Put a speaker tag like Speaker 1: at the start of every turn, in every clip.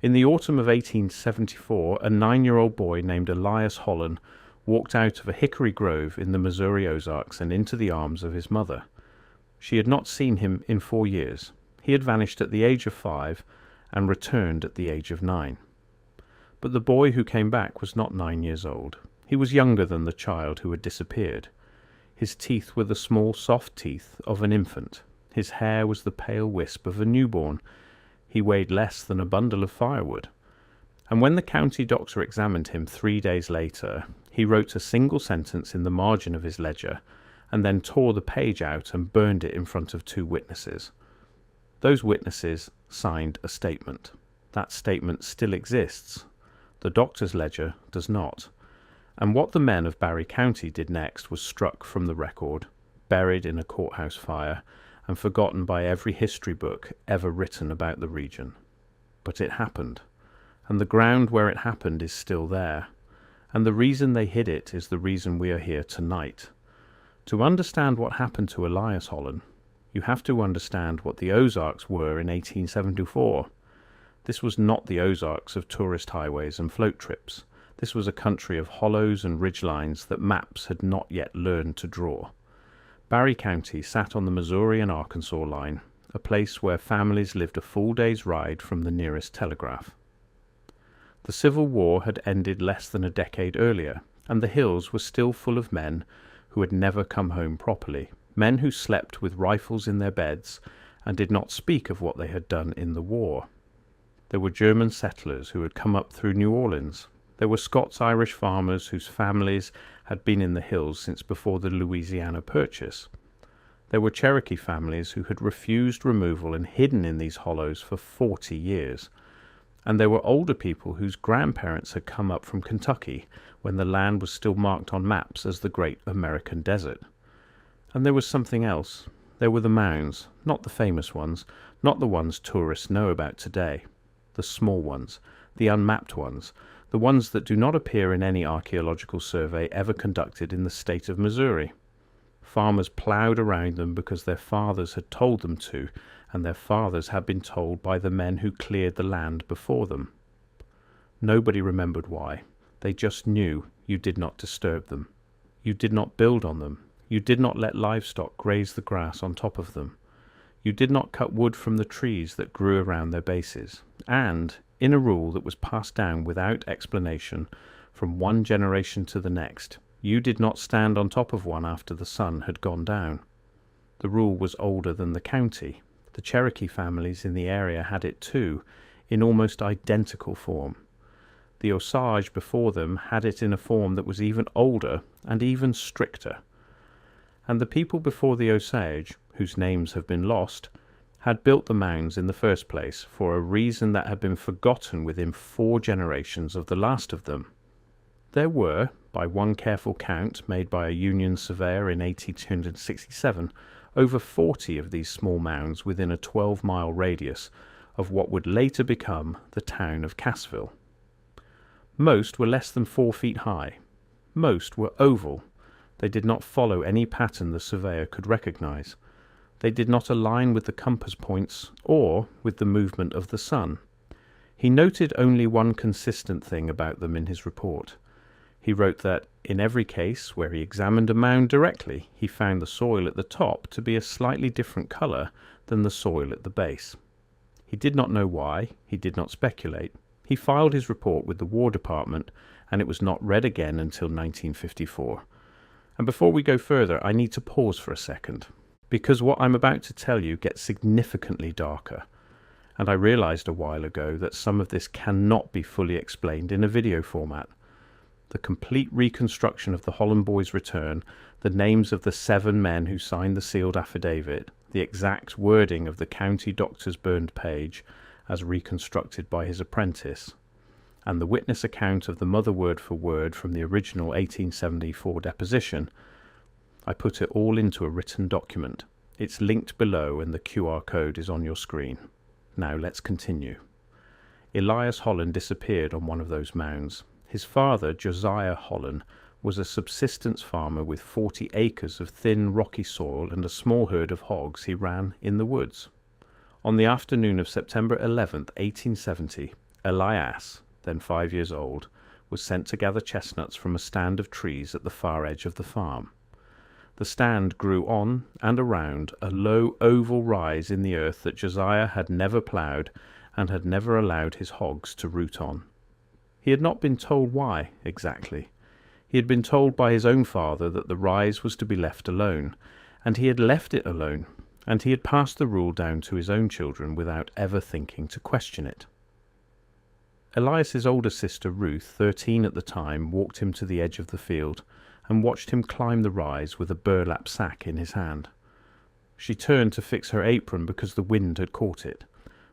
Speaker 1: In the autumn of 1874, a 9-year-old boy named Elias Holland walked out of a hickory grove in the Missouri Ozarks and into the arms of his mother. She had not seen him in 4 years. He had vanished at the age of 5 and returned at the age of 9. But the boy who came back was not 9 years old. He was younger than the child who had disappeared. His teeth were the small, soft teeth of an infant. His hair was the pale wisp of a newborn. He weighed less than a bundle of firewood. And when the county doctor examined him 3 days later, he wrote a single sentence in the margin of his ledger and then tore the page out and burned it in front of 2 witnesses. Those witnesses signed a statement. That statement still exists. The doctor's ledger does not. And what the men of Barry County did next was struck from the record, buried in a courthouse fire, and forgotten by every history book ever written about the region. But it happened, and the ground where it happened is still there, and the reason they hid it is the reason we are here tonight. To understand what happened to Elias Holland, you have to understand what the Ozarks were in 1874. This was not the Ozarks of tourist highways and float trips. This was a country of hollows and ridgelines that maps had not yet learned to draw. Barry County sat on the Missouri and Arkansas line, a place where families lived a full day's ride from the nearest telegraph. The Civil War had ended less than a decade earlier, and the hills were still full of men who had never come home properly, men who slept with rifles in their beds and did not speak of what they had done in the war. There were German settlers who had come up through New Orleans. There were Scots-Irish farmers whose families had been in the hills since before the Louisiana Purchase. There were Cherokee families who had refused removal and hidden in these hollows for 40 years. And there were older people whose grandparents had come up from Kentucky when the land was still marked on maps as the Great American Desert. And there was something else. There were the mounds, not the famous ones, not the ones tourists know about today. The small ones, the unmapped ones, the ones that do not appear in any archaeological survey ever conducted in the state of Missouri. Farmers ploughed around them because their fathers had told them to, and their fathers had been told by the men who cleared the land before them. Nobody remembered why. They just knew you did not disturb them. You did not build on them. You did not let livestock graze the grass on top of them. You did not cut wood from the trees that grew around their bases. And, in a rule that was passed down without explanation from one generation to the next, you did not stand on top of one after the sun had gone down. The rule was older than the county. The Cherokee families in the area had it too, in almost identical form. The Osage before them had it in a form that was even older and even stricter. And the people before the Osage, whose names have been lost, had built the mounds in the first place for a reason that had been forgotten within 4 generations of the last of them. There were, by one careful count made by a Union surveyor in 1867, over 40 of these small mounds within a 12-mile radius of what would later become the town of Cassville. Most were less than 4 feet high. Most were oval. They did not follow any pattern the surveyor could recognize. They did not align with the compass points or with the movement of the sun. He noted only one consistent thing about them in his report. He wrote that, in every case where he examined a mound directly, he found the soil at the top to be a slightly different color than the soil at the base. He did not know why. He did not speculate. He filed his report with the War Department, and it was not read again until 1954. And before we go further, I need to pause for a second, because what I'm about to tell you gets significantly darker. And I realized a while ago that some of this cannot be fully explained in a video format. The complete reconstruction of the Holland boys' return, the names of the 7 men who signed the sealed affidavit, the exact wording of the county doctor's burned page, as reconstructed by his apprentice, and the witness account of the mother word for word from the original 1874 deposition, I put it all into a written document. It's linked below and the QR code is on your screen. Now let's continue. Elias Holland disappeared on one of those mounds. His father, Josiah Holland, was a subsistence farmer with 40 acres of thin, rocky soil and a small herd of hogs he ran in the woods. On the afternoon of September 11, 1870, Elias, then 5 years old, was sent to gather chestnuts from a stand of trees at the far edge of the farm. The stand grew on and around a low oval rise in the earth that Josiah had never ploughed and had never allowed his hogs to root on. He had not been told why, exactly. He had been told by his own father that the rise was to be left alone, and he had left it alone, and he had passed the rule down to his own children without ever thinking to question it. Elias's older sister Ruth, 13 at the time, walked him to the edge of the field and watched him climb the rise with a burlap sack in his hand. She turned to fix her apron because the wind had caught it.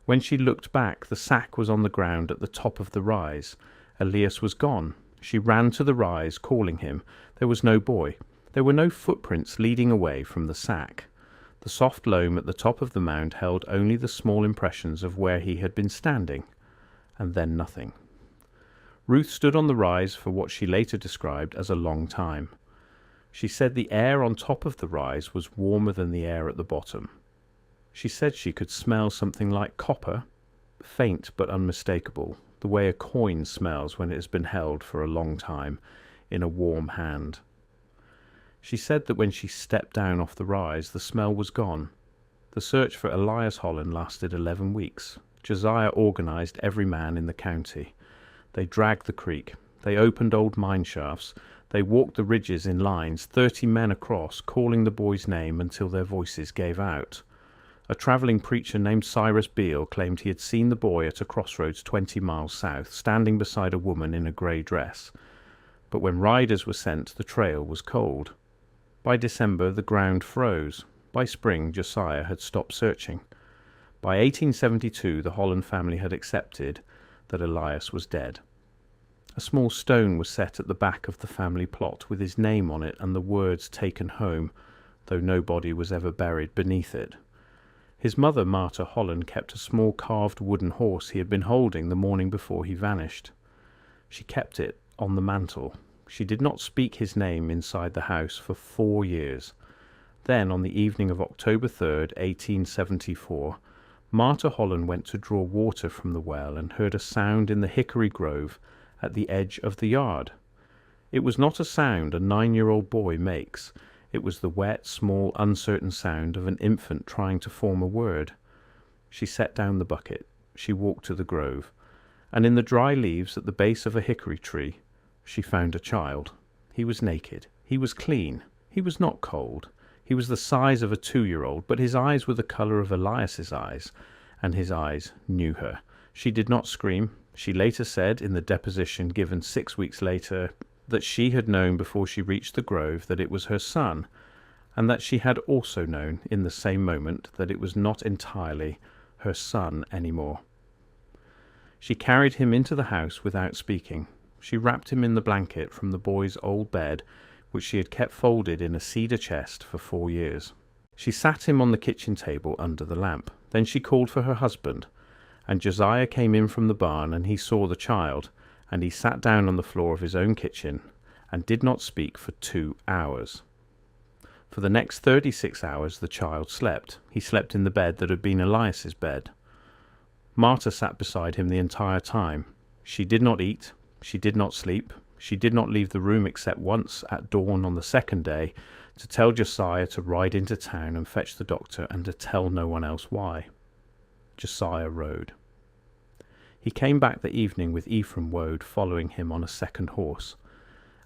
Speaker 1: When she looked back, the sack was on the ground at the top of the rise. Elias was gone. She ran to the rise, calling him. There was no boy. There were no footprints leading away from the sack. The soft loam at the top of the mound held only the small impressions of where he had been standing. And then nothing. Ruth stood on the rise for what she later described as a long time. She said the air on top of the rise was warmer than the air at the bottom. She said she could smell something like copper, faint but unmistakable, the way a coin smells when it has been held for a long time in a warm hand. She said that when she stepped down off the rise, the smell was gone. The search for Elias Holland lasted 11 weeks. Josiah organized every man in the county. They dragged the creek. They opened old mine shafts. They walked the ridges in lines, 30 men across, calling the boy's name until their voices gave out. A travelling preacher named Cyrus Beale claimed he had seen the boy at a crossroads 20 miles south, standing beside a woman in a grey dress. But when riders were sent, the trail was cold. By December, the ground froze. By spring, Josiah had stopped searching. By 1872, the Holland family had accepted that Elias was dead. A small stone was set at the back of the family plot with his name on it and the words "taken home," though no body was ever buried beneath it. His mother, Martha Holland, kept a small carved wooden horse he had been holding the morning before he vanished. She kept it on the mantel. She did not speak his name inside the house for 4 years. Then, on the evening of October 3rd, 1874, Martha Holland went to draw water from the well and heard a sound in the hickory grove at the edge of the yard. It was not a sound a 9-year-old boy makes. It was the wet, small, uncertain sound of an infant trying to form a word. She set down the bucket. She walked to the grove, and in the dry leaves at the base of a hickory tree, she found a child. He was naked. He was clean. He was not cold. He was the size of a 2-year-old, but his eyes were the colour of Elias's eyes, and his eyes knew her. She did not scream. She later said, in the deposition given 6 weeks later, that she had known before she reached the grove that it was her son, and that she had also known in the same moment that it was not entirely her son anymore. She carried him into the house without speaking. She wrapped him in the blanket from the boy's old bed, which she had kept folded in a cedar chest for 4 years. She sat him on the kitchen table under the lamp. Then she called for her husband, and Josiah came in from the barn, and he saw the child, and he sat down on the floor of his own kitchen and did not speak for 2 hours. For the next 36 hours the child slept. He slept in the bed that had been Elias's bed. Martha sat beside him the entire time. She did not eat. She did not sleep. She did not leave the room except once at dawn on the second day to tell Josiah to ride into town and fetch the doctor and to tell no one else why. Josiah rode. He came back the evening with Ephraim Woad following him on a second horse,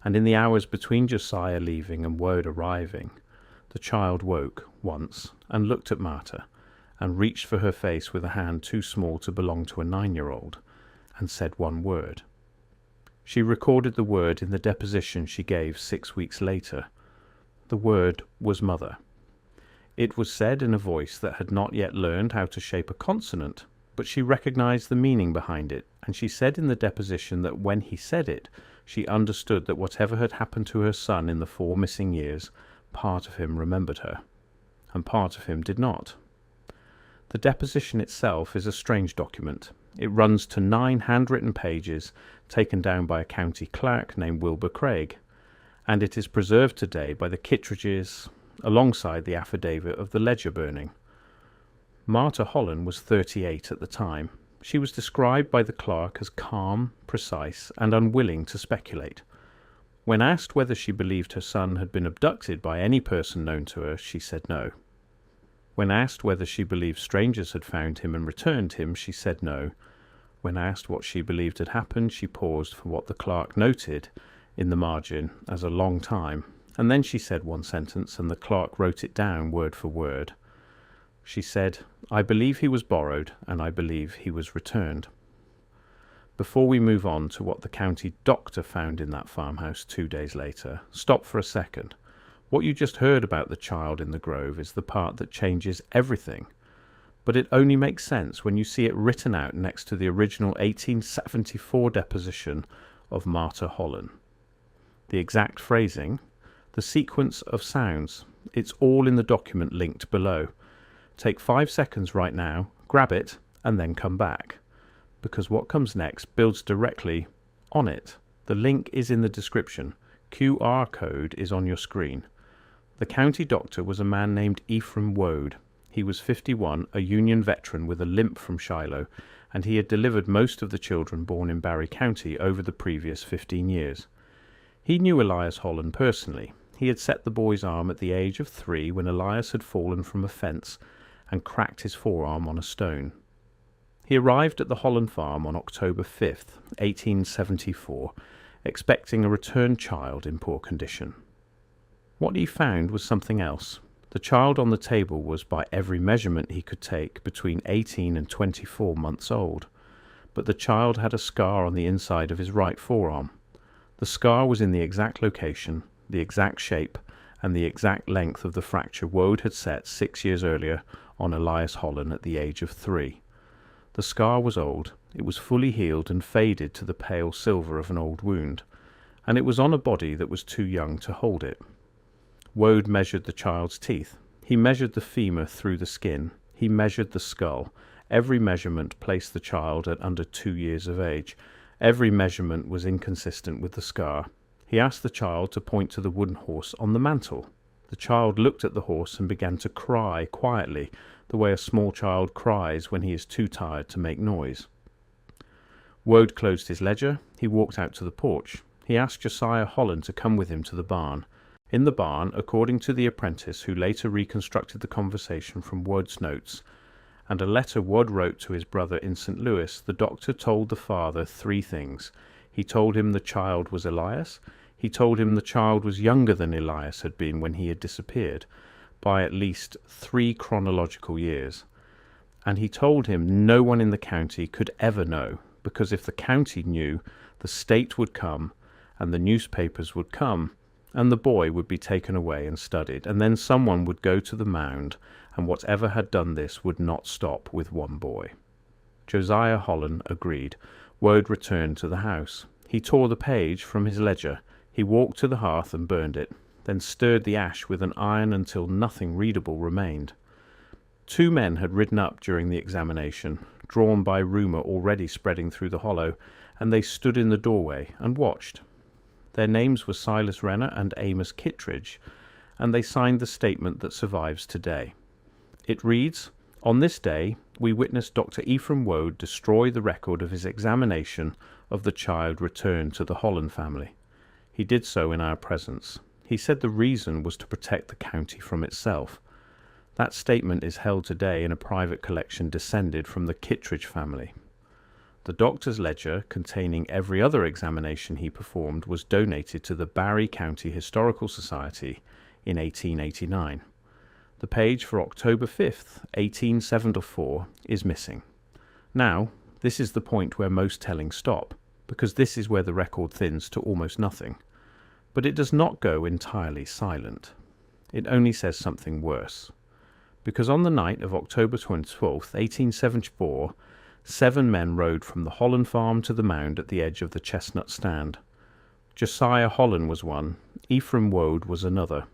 Speaker 1: and in the hours between Josiah leaving and Woad arriving, the child woke once and looked at Martha and reached for her face with a hand too small to belong to a 9-year-old and said one word. She recorded the word in the deposition she gave 6 weeks later. The word was mother. It was said in a voice that had not yet learned how to shape a consonant, but she recognized the meaning behind it, and she said in the deposition that when he said it, she understood that whatever had happened to her son in the 4 missing years, part of him remembered her, and part of him did not. The deposition itself is a strange document. It runs to 9 handwritten pages taken down by a county clerk named Wilbur Craig, and it is preserved today by the Kittredges alongside the affidavit of the ledger burning. Martha Holland was 38 at the time. She was described by the clerk as calm, precise, and unwilling to speculate. When asked whether she believed her son had been abducted by any person known to her, she said no. When asked whether she believed strangers had found him and returned him, she said no. When asked what she believed had happened, she paused for what the clerk noted in the margin as a long time, and then she said one sentence, and the clerk wrote it down word for word. She said, "I believe he was borrowed, and I believe he was returned." Before we move on to what the county doctor found in that farmhouse 2 days later, stop for a second. What you just heard about the child in the grove is the part that changes everything. But it only makes sense when you see it written out next to the original 1874 deposition of Martha Holland. The exact phrasing, the sequence of sounds, it's all in the document linked below. Take 5 seconds right now, grab it, and then come back, because what comes next builds directly on it. The link is in the description. QR code is on your screen. The county doctor was a man named Ephraim Woad. He was 51, a Union veteran with a limp from Shiloh, and he had delivered most of the children born in Barry County over the previous 15 years. He knew Elias Holland personally. He had set the boy's arm at the age of 3 when Elias had fallen from a fence and cracked his forearm on a stone. He arrived at the Holland farm on October 5th, 1874, expecting a returned child in poor condition. What he found was something else. The child on the table was, by every measurement he could take, between 18 and 24 months old, but the child had a scar on the inside of his right forearm. The scar was in the exact location, the exact shape, and the exact length of the fracture Woad had set 6 years earlier on Elias Holland at the age of 3. The scar was old, it was fully healed and faded to the pale silver of an old wound, and it was on a body that was too young to hold it. Woad measured the child's teeth. He measured the femur through the skin. He measured the skull. Every measurement placed the child at under 2 years of age. Every measurement was inconsistent with the scar. He asked the child to point to the wooden horse on the mantel. The child looked at the horse and began to cry quietly, the way a small child cries when he is too tired to make noise. Woad closed his ledger. He walked out to the porch. He asked Josiah Holland to come with him to the barn. In the barn, according to the apprentice who later reconstructed the conversation from Woad's notes, and a letter Woad wrote to his brother in St. Louis, the doctor told the father 3 things. He told him the child was Elias. He told him the child was younger than Elias had been when he had disappeared, by at least 3 chronological years. And he told him no one in the county could ever know, because if the county knew, the state would come, and the newspapers would come, and the boy would be taken away and studied, and then someone would go to the mound, and whatever had done this would not stop with one boy. Josiah Holland agreed. Woad returned to the house. He tore the page from his ledger. He walked to the hearth and burned it, then stirred the ash with an iron until nothing readable remained. 2 men had ridden up during the examination, drawn by rumour already spreading through the hollow, and they stood in the doorway and watched. Their names were Silas Renner and Amos Kittredge, and they signed the statement that survives today. It reads, "On this day, we witnessed Dr. Ephraim Woad destroy the record of his examination of the child returned to the Holland family. He did so in our presence. He said the reason was to protect the county from itself. That statement is held today in a private collection descended from the Kittredge family. The doctor's ledger, containing every other examination he performed, was donated to the Barry County Historical Society in 1889. The page for October 5th, 1874, is missing. Now, this is the point where most tellings stop, because this is where the record thins to almost nothing. But it does not go entirely silent. It only says something worse. Because on the night of October 12th, 1874, 7 men rode from the Holland farm to the mound at the edge of the chestnut stand. Josiah Holland was one. Ephraim Woad was another.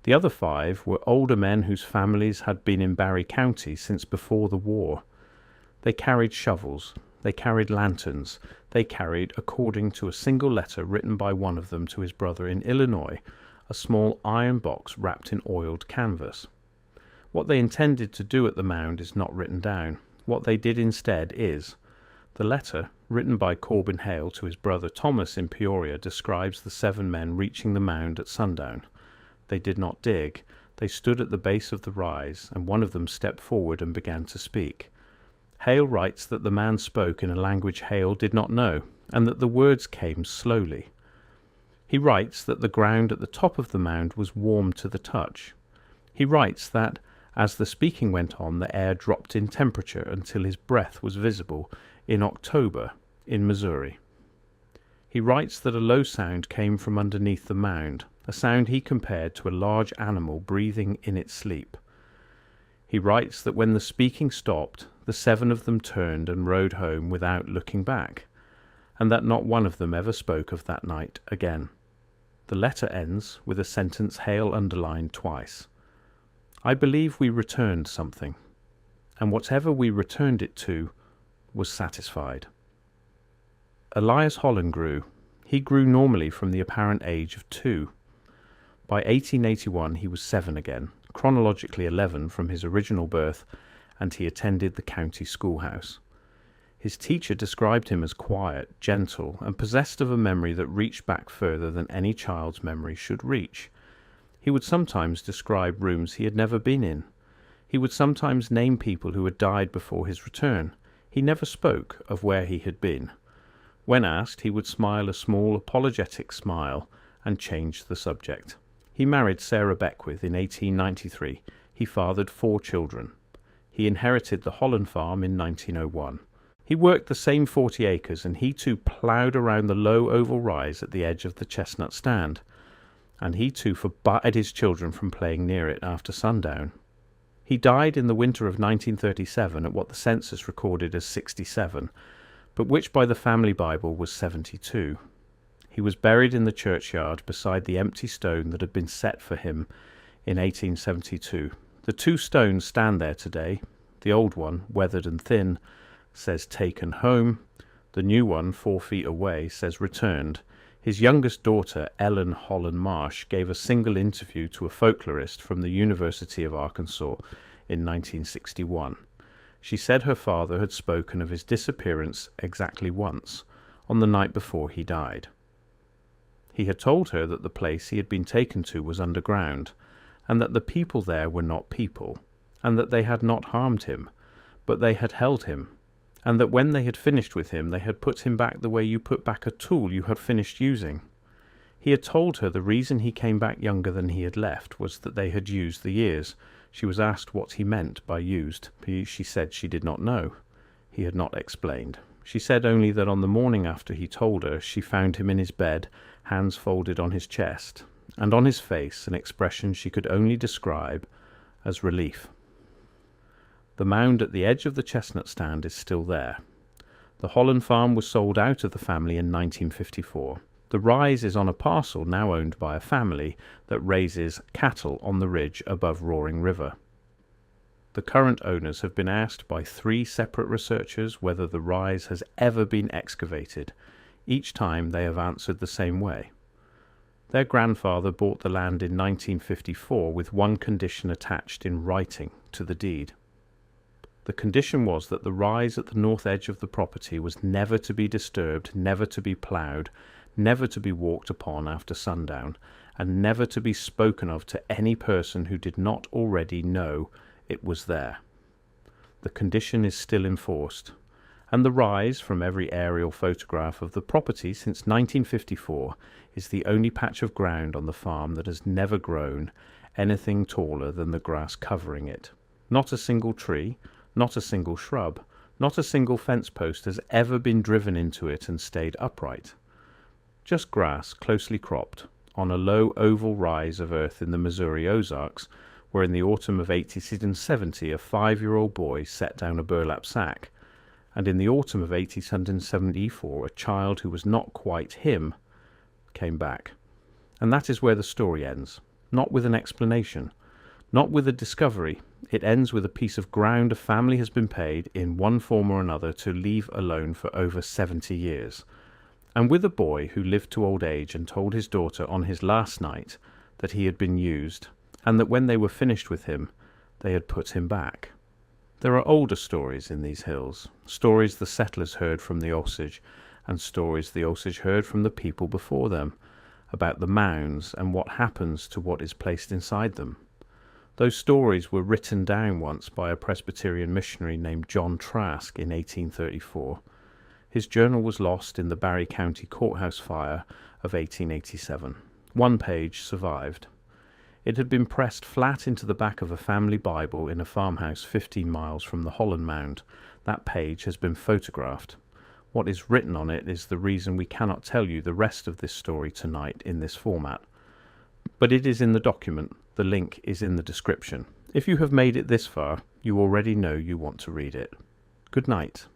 Speaker 1: The other 5 were older men whose families had been in Barry County since before the war. They carried shovels. They carried lanterns. They carried, according to a single letter written by one of them to his brother in Illinois, a small iron box wrapped in oiled canvas. What they intended to do at the mound is not written down. What they did instead is, the letter, written by Corbin Hale to his brother Thomas in Peoria, describes the 7 men reaching the mound at sundown. They did not dig. They stood at the base of the rise, and one of them stepped forward and began to speak. Hale writes that the man spoke in a language Hale did not know, and that the words came slowly. He writes that the ground at the top of the mound was warm to the touch. He writes that, as the speaking went on, the air dropped in temperature until his breath was visible in October in Missouri. He writes that a low sound came from underneath the mound, a sound he compared to a large animal breathing in its sleep. He writes that when the speaking stopped, the 7 of them turned and rode home without looking back, and that not one of them ever spoke of that night again. The letter ends with a sentence Hale underlined twice. I believe we returned something, and whatever we returned it to was satisfied. Elias Holland grew. He grew normally from the apparent age of 2. By 1881 he was 7 again, chronologically 11 from his original birth, and he attended the county schoolhouse. His teacher described him as quiet, gentle, and possessed of a memory that reached back further than any child's memory should reach. He would sometimes describe rooms he had never been in. He would sometimes name people who had died before his return. He never spoke of where he had been. When asked, he would smile a small, apologetic smile and change the subject. He married Sarah Beckwith in 1893. He fathered 4 children. He inherited the Holland farm in 1901. He worked the same 40 acres, and he too ploughed around the low oval rise at the edge of the chestnut stand, and he too forbade his children from playing near it after sundown. He died in the winter of 1937 at what the census recorded as 67, but which by the family Bible was 72. He was buried in the churchyard beside the empty stone that had been set for him in 1872. The 2 stones stand there today. The old one, weathered and thin, says taken home. The new one, 4 feet away, says returned. His youngest daughter, Ellen Holland Marsh, gave a single interview to a folklorist from the University of Arkansas in 1961. She said her father had spoken of his disappearance exactly once, on the night before he died. He had told her that the place he had been taken to was underground, and that the people there were not people, and that they had not harmed him, but they had held him, and that when they had finished with him, they had put him back the way you put back a tool you had finished using. He had told her the reason he came back younger than he had left was that they had used the years. She was asked what he meant by used. She said she did not know. He had not explained. She said only that on the morning after he told her, she found him in his bed, hands folded on his chest, and on his face an expression she could only describe as relief. The mound at the edge of the chestnut stand is still there. The Holland farm was sold out of the family in 1954. The rise is on a parcel now owned by a family that raises cattle on the ridge above Roaring River. The current owners have been asked by 3 separate researchers whether the rise has ever been excavated. Each time they have answered the same way. Their grandfather bought the land in 1954 with one condition attached in writing to the deed. The condition was that the rise at the north edge of the property was never to be disturbed, never to be ploughed, never to be walked upon after sundown, and never to be spoken of to any person who did not already know it was there. The condition is still enforced, and the rise, from every aerial photograph of the property since 1954, is the only patch of ground on the farm that has never grown anything taller than the grass covering it. Not a single tree, not a single shrub, not a single fence post has ever been driven into it and stayed upright. Just grass, closely cropped, on a low oval rise of earth in the Missouri Ozarks, where in the autumn of 1870 a 5-year-old boy set down a burlap sack, and in the autumn of 1874 a child who was not quite him came back. And that is where the story ends, not with an explanation, not with a discovery. It ends with a piece of ground a family has been paid, in one form or another, to leave alone for over 70 years, and with a boy who lived to old age and told his daughter on his last night that he had been used, and that when they were finished with him, they had put him back. There are older stories in these hills, stories the settlers heard from the Osage, and stories the Osage heard from the people before them, about the mounds and what happens to what is placed inside them. Those stories were written down once by a Presbyterian missionary named John Trask in 1834. His journal was lost in the Barry County Courthouse fire of 1887. One page survived. It had been pressed flat into the back of a family Bible in a farmhouse 15 miles from the Holland Mound. That page has been photographed. What is written on it is the reason we cannot tell you the rest of this story tonight in this format. But it is in the document. The link is in the description. If you have made it this far, you already know you want to read it. Good night.